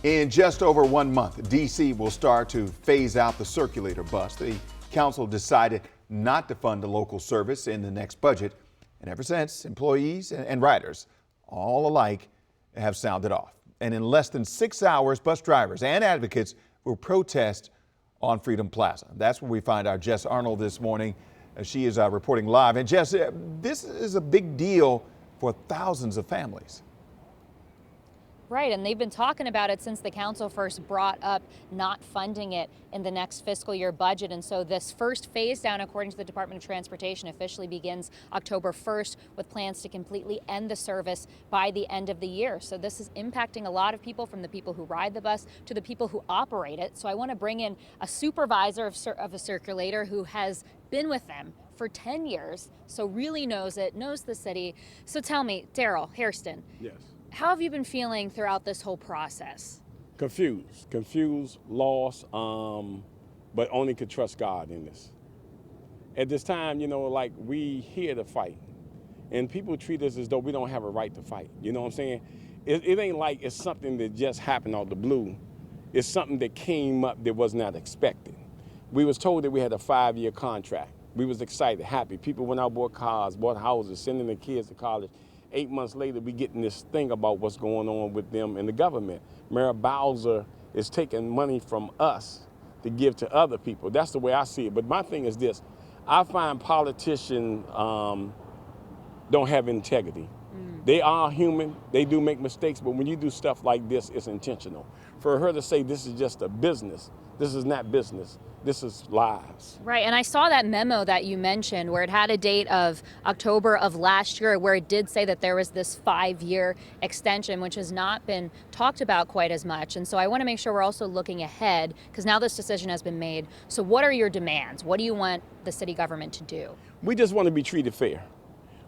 In just over 1 month, D.C. will start to phase out the Circulator bus. The council decided not to fund the local service in the next budget. And ever since, employees and riders, all alike, have sounded off. And in less than 6 hours, bus drivers and advocates will protest on Freedom Plaza. That's where we find our Jess Arnold this morning. She is reporting live. And Jess, this is a big deal for thousands of families. Right, and they've been talking about it since the council first brought up not funding it in the next fiscal year budget. And so this first phase down, according to the Department of Transportation, officially begins October 1st with plans to completely end the service by the end of the year. So this is impacting a lot of people, from the people who ride the bus to the people who operate it. So I want to bring in a supervisor of a Circulator who has been with them for 10 years, so really knows it, knows the city. So tell me, Daryl Hairston. Yes. How have you been feeling throughout this whole process? Confused, lost, but only could trust God in this. At this time, like, we here to fight, and people treat us as though we don't have a right to fight. You know what I'm saying? It ain't like it's something that just happened out of the blue. It's something that came up that was not expected. We was told that we had a 5-year contract. We was excited, happy. People went out, bought cars, bought houses, sending their kids to college. 8 months later, we getting this thing about what's going on with them in the government. Mayor Bowser is taking money from us to give to other people. That's the way I see it. But my thing is this: I find politicians don't have integrity. They are human. They do make mistakes. But when you do stuff like this, it's intentional. For her to say this is just a business, this is not business. This is lives. Right, and I saw that memo that you mentioned where it had a date of October of last year, where it did say that there was this 5-year extension, which has not been talked about quite as much. And so I want to make sure we're also looking ahead, because now this decision has been made. So what are your demands? What do you want the city government to do? We just want to be treated fair.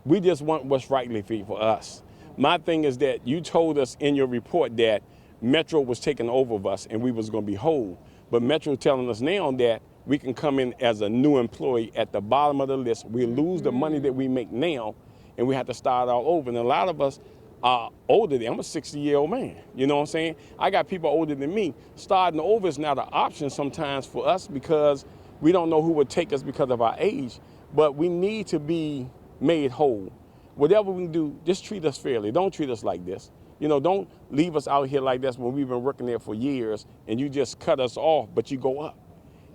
We just want what's rightly fair for us. My thing is that you told us in your report that Metro was taking over of us and we was going to be whole. But Metro telling us now that we can come in as a new employee at the bottom of the list. We lose the money that we make now, and we have to start all over. And a lot of us are older than, I'm a 60-year-old man, you know what I'm saying? I got people older than me. Starting over is not an option sometimes for us, because we don't know who would take us because of our age. But we need to be made whole. Whatever we can do, just treat us fairly. Don't treat us like this. Don't leave us out here like this when we've been working there for years and you just cut us off, but you go up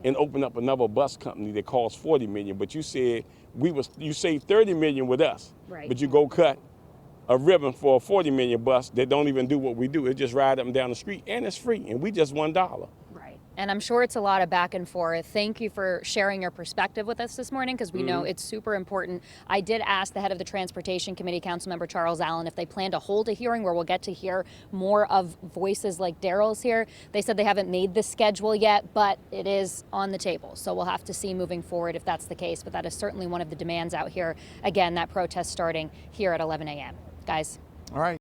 and open up another bus company that costs $40 million. But you said you saved $30 million with us, right? But you go cut a ribbon for a $40 million bus that don't even do what we do. It just ride up and down the street, and it's free, and we just $1. Right. And I'm sure it's a lot of back and forth. Thank you for sharing your perspective with us this morning, because we know it's super important. I did ask the head of the Transportation Committee, Councilmember Charles Allen, if they plan to hold a hearing where we'll get to hear more of voices like Daryl's here. They said they haven't made the schedule yet, but it is on the table. So we'll have to see moving forward if that's the case. But that is certainly one of the demands out here. Again, that protest starting here at 11 a.m. Guys. All right.